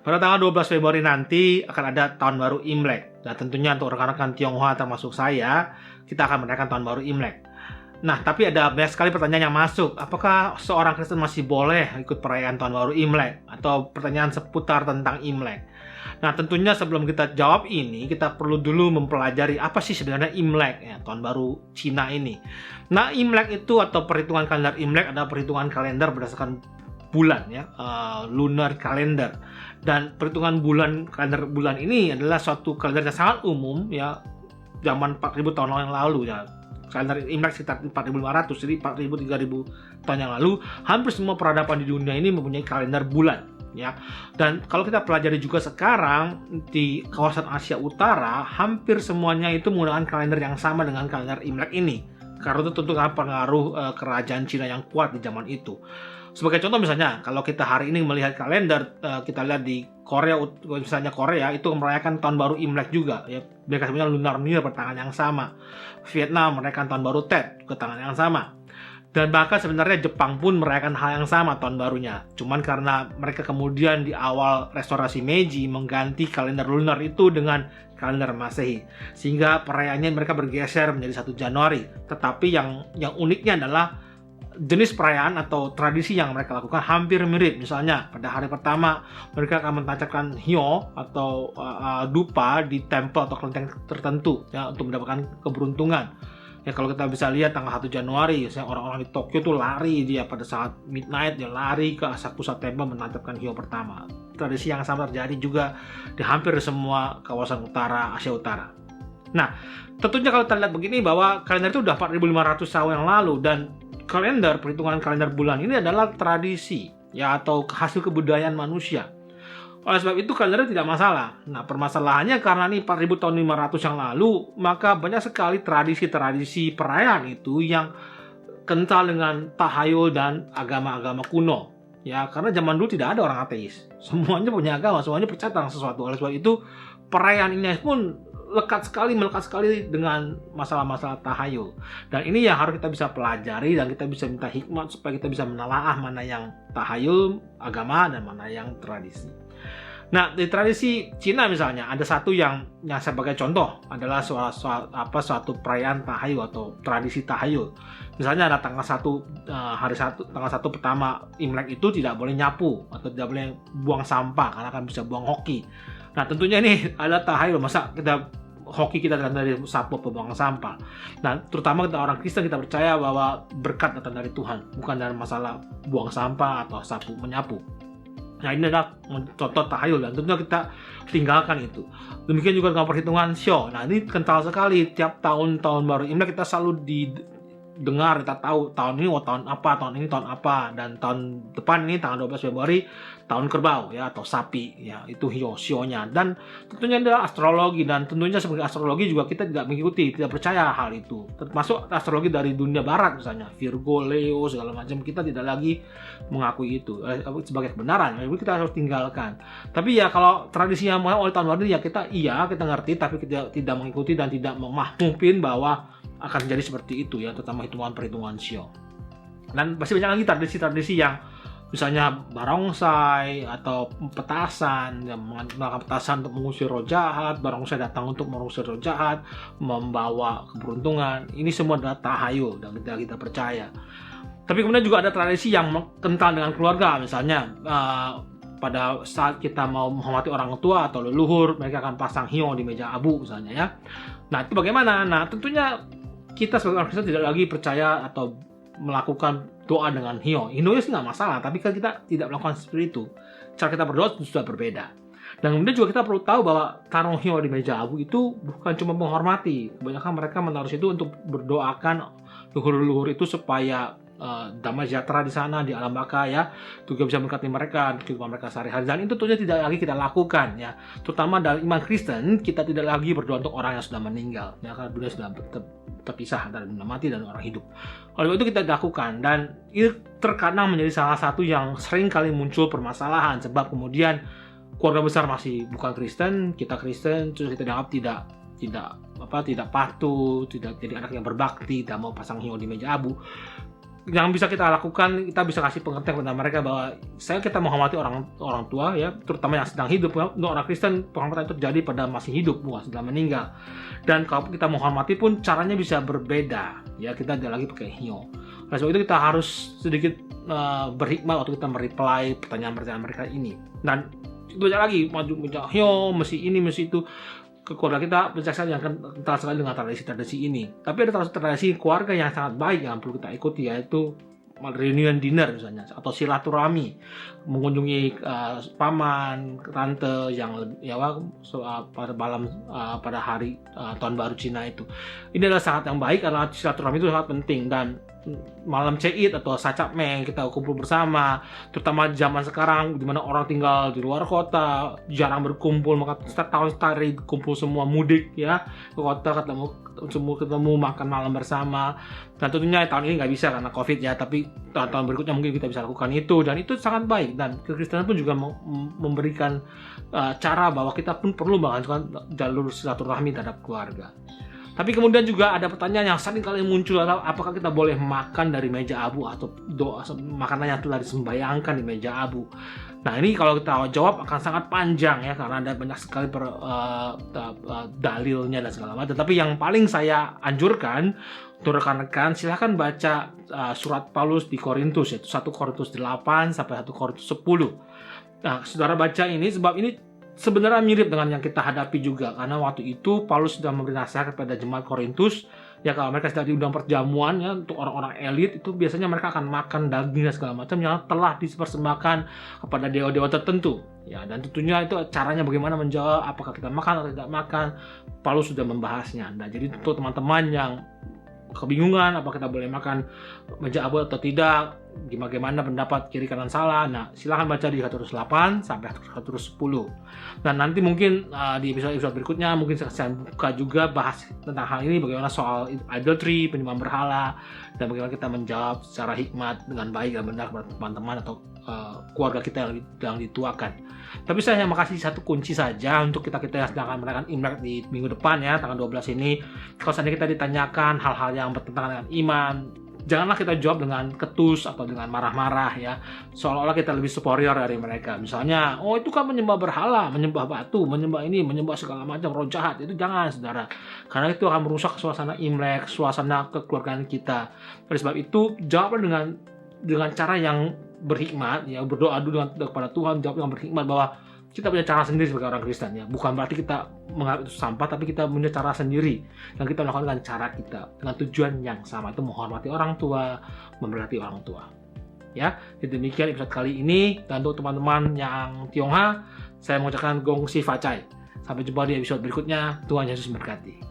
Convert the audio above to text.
Pada tanggal 12 Februari nanti akan ada tahun baru Imlek. Dan tentunya untuk rekan-rekan Tionghoa termasuk saya, kita akan merayakan tahun baru Imlek. Nah, tapi ada banyak sekali pertanyaan yang masuk. Apakah seorang Kristen masih boleh ikut perayaan tahun baru Imlek? Atau pertanyaan seputar tentang Imlek. Nah, tentunya sebelum kita jawab ini, kita perlu dulu mempelajari apa sih sebenarnya Imlek, ya, tahun baru Cina ini. Nah, Imlek itu atau perhitungan kalender Imlek adalah perhitungan kalender berdasarkan bulan, ya, lunar calendar. Dan perhitungan kalender bulan ini adalah suatu kalender yang sangat umum, ya, zaman 4000 tahun yang lalu, ya. Kalender Imlek sekitar 4500, jadi 4000-3000 tahun yang lalu, hampir semua peradaban di dunia ini mempunyai kalender bulan, ya. Dan kalau kita pelajari juga sekarang di kawasan Asia Utara, hampir semuanya itu menggunakan kalender yang sama dengan kalender Imlek ini. Karena itu tentu karena pengaruh kerajaan Cina yang kuat di zaman itu. Sebagai contoh misalnya, kalau kita hari ini melihat kalender, kita lihat di Korea, misalnya Korea itu merayakan tahun baru Imlek juga, ya. Mereka sebenarnya Lunar New Year bertangan yang sama. Vietnam merayakan tahun baru Tet ke tangan yang sama. Dan bahkan sebenarnya Jepang pun merayakan hal yang sama tahun barunya. Cuman karena mereka kemudian di awal restorasi Meiji mengganti kalender lunar itu dengan kalender Masehi, sehingga perayaannya mereka bergeser menjadi 1 Januari. Tetapi yang uniknya adalah jenis perayaan atau tradisi yang mereka lakukan hampir mirip. Misalnya pada hari pertama mereka akan menancapkan hio atau dupa di tempel atau kelenteng tertentu, ya, untuk mendapatkan keberuntungan. Ya, kalau kita bisa lihat tanggal 1 Januari, misalnya orang-orang di Tokyo tuh lari dia pada saat midnight, dia lari ke Asakusa Temple menancapkan hio pertama. Tradisi yang sama terjadi juga di hampir semua kawasan utara Asia Utara. Nah, tentunya kalau kita lihat begini bahwa kalender itu udah 4500 tahun yang lalu, dan perhitungan kalender bulan ini adalah tradisi, ya, atau hasil kebudayaan manusia. Oleh sebab itu kalender tidak masalah. Nah, permasalahannya karena ini 4000 tahun 500 yang lalu, maka banyak sekali tradisi-tradisi perayaan itu yang kental dengan tahayul dan agama-agama kuno. Ya, karena zaman dulu tidak ada orang ateis. Semuanya punya agama, semuanya percaya tentang sesuatu. Oleh sebab itu perayaan ini pun melekat sekali dengan masalah-masalah tahayul. Dan ini yang harus kita bisa pelajari dan kita bisa minta hikmat supaya kita bisa menelaah mana yang tahayul agama dan mana yang tradisi. Nah, di tradisi Cina misalnya ada satu yang sebagai contoh adalah suatu perayaan tahayul atau tradisi tahayul. Misalnya ada tanggal 1 tanggal 1 pertama Imlek itu tidak boleh nyapu atau tidak boleh buang sampah karena akan bisa buang hoki. Nah, tentunya ini ada tahayul, masa hoki kita dari sapu pembuangan sampah. Nah, terutama kita orang Kristen, kita percaya bahwa berkat datang dari Tuhan, bukan dari masalah buang sampah atau sapu menyapu. Nah, ini adalah contoh tahayul dan tentunya kita tinggalkan itu. Demikian juga dengan perhitungan Shio. Nah, ini kental sekali. Tiap tahun baru Imlek kita selalu dengar, kita tahu tahun ini tahun apa, tahun ini tahun apa, dan tahun depan ini tanggal 12 Februari tahun kerbau, ya, atau sapi, ya, itu Shio-nya. Dan tentunya adalah astrologi, dan tentunya sebagai astrologi juga kita tidak mengikuti, tidak percaya hal itu. Termasuk astrologi dari dunia barat misalnya Virgo, Leo segala macam, kita tidak lagi mengakui itu sebagai kebenaran. Jadi kita harus tinggalkan. Tapi ya kalau tradisinya oleh tahun baru ya kita ngerti, tapi kita tidak mengikuti dan tidak memahami bahwa akan jadi seperti itu, ya, terutama perhitungan Shio. Dan masih banyak lagi tradisi-tradisi yang misalnya barongsai atau petasan, yang melakukan petasan untuk mengusir roh jahat, barongsai datang untuk mengusir roh jahat, membawa keberuntungan. Ini semua adalah tahayul dan kita percaya. Tapi kemudian juga ada tradisi yang kental dengan keluarga, misalnya pada saat kita mau menghormati orang tua atau leluhur, mereka akan pasang hio di meja abu misalnya, ya. Nah, itu bagaimana? Nah, tentunya kita sebagai orang Kristen tidak lagi percaya atau melakukan doa dengan hio. Hio sih nggak masalah, tapi kan kita tidak melakukan seperti itu. Cara kita berdoa sudah berbeda. Dan kemudian juga kita perlu tahu bahwa taruh hio di meja abu itu bukan cuma menghormati. Kebanyakan mereka menaruh itu untuk berdoakan leluhur-leluhur itu supaya damai sejahtera di sana, di alam baka, ya, juga bisa memberkati mereka di kehidupan mereka sehari-hari. Dan itu tentunya tidak lagi kita lakukan, ya, terutama dalam iman Kristen. Kita tidak lagi berdoa untuk orang yang sudah meninggal, ya, karena dunia sudah terpisah antara dunia mati dan orang hidup. Oleh itu kita lakukan, dan itu terkadang menjadi salah satu yang sering kali muncul permasalahan, sebab kemudian keluarga besar masih bukan Kristen, kita Kristen, terus kita dianggap tidak patuh, tidak jadi anak yang berbakti, tidak mau pasang hio di meja abu. yang bisa kita lakukan, kita bisa kasih pengertian kepada mereka bahwa kita menghormati orang tua ya, terutama yang sedang hidup. Untuk orang Kristen penghormatan itu terjadi pada masih hidup, bukan sudah meninggal. Dan kalau kita menghormati pun caranya bisa berbeda ya, kita tidak lagi pakai hio. Oleh sebab itu kita harus sedikit berhikmat waktu kita mereply pertanyaan-pertanyaan mereka ini. Dan itu banyak lagi, maju hio, mesti ini, mesti itu. Keluarga kita biasanya yang kental sekali dengan tradisi-tradisi ini. Tapi ada tradisi keluarga yang sangat baik yang perlu kita ikuti, yaitu reunion dinner misalnya, atau silaturahmi, mengunjungi paman, tante yang pada malam pada hari tahun baru Cina itu. Ini adalah sangat yang baik karena silaturahmi itu sangat penting. Dan malam Cid atau Sacap Meng kita kumpul bersama, terutama zaman sekarang di mana orang tinggal di luar kota, jarang berkumpul, maka setiap tahun sekali kumpul semua mudik ya ke kota, ketemu makan malam bersama. Dan tentunya tahun ini nggak bisa karena COVID ya, tapi tahun-tahun berikutnya mungkin kita bisa lakukan itu, dan itu sangat baik. Dan kekristenan pun juga memberikan cara bahwa kita pun perlu melakukan jalur silaturahmi terhadap keluarga. Tapi kemudian juga ada pertanyaan yang sering kali muncul adalah apakah kita boleh makan dari meja abu atau doa makanan yang telah disembayangkan di meja abu. Nah ini kalau kita jawab akan sangat panjang ya, karena ada banyak sekali dalilnya dan segala macam. Tapi yang paling saya anjurkan untuk rekan-rekan, silahkan baca surat Paulus di Korintus, yaitu 1 Korintus 8 sampai 1 Korintus 10. Nah saudara baca ini, sebab ini sebenarnya mirip dengan yang kita hadapi juga, karena waktu itu Paulus sudah memberi nasihat kepada jemaat Korintus ya, kalau mereka sedang diundang perjamuan ya, untuk orang-orang elit itu biasanya mereka akan makan daging dan segala macam yang telah dipersembahkan kepada dewa-dewa tertentu ya. Dan tentunya itu caranya bagaimana menjawab apakah kita makan atau tidak makan, Paulus sudah membahasnya. Nah jadi untuk teman-teman yang kebingungan apa kita boleh makan meja abu atau tidak, bagaimana pendapat kiri kanan salah, nah silahkan baca di 108 sampai 110. Dan nanti mungkin di episode berikutnya mungkin saya buka juga bahas tentang hal ini, bagaimana soal idolatry, penyembahan berhala, dan bagaimana kita menjawab secara hikmat dengan baik dan benar kepada teman-teman atau keluarga kita yang dituakan. Tapi saya hanya kasih satu kunci saja untuk kita yang sedang akan merayakan Imlek di minggu depan ya, tanggal 12 ini. Kalau seandainya kita ditanyakan hal-hal yang bertentangan dengan iman, janganlah kita jawab dengan ketus atau dengan marah-marah ya, seolah-olah kita lebih superior dari mereka. Misalnya, oh itu kan menyembah berhala, menyembah batu, menyembah ini, menyembah segala macam roh jahat. Itu jangan saudara, karena itu akan merusak suasana Imlek, suasana kekeluargaan kita. Oleh sebab itu jawablah dengan cara yang berhikmat ya, berdoa dulu kepada Tuhan, jawab dengan berhikmat bahwa kita punya cara sendiri sebagai orang Kristen ya, bukan berarti kita menganggap itu sampah, tapi kita punya cara sendiri dan kita melakukan dengan cara kita dengan tujuan yang sama, itu menghormati orang tua, memberkati orang tua ya. Jadi demikian episode kali ini, dan untuk teman-teman yang Tionghoa saya mengucapkan Gong Si Fa Cai. Sampai jumpa di episode berikutnya. Tuhan Yesus memberkati.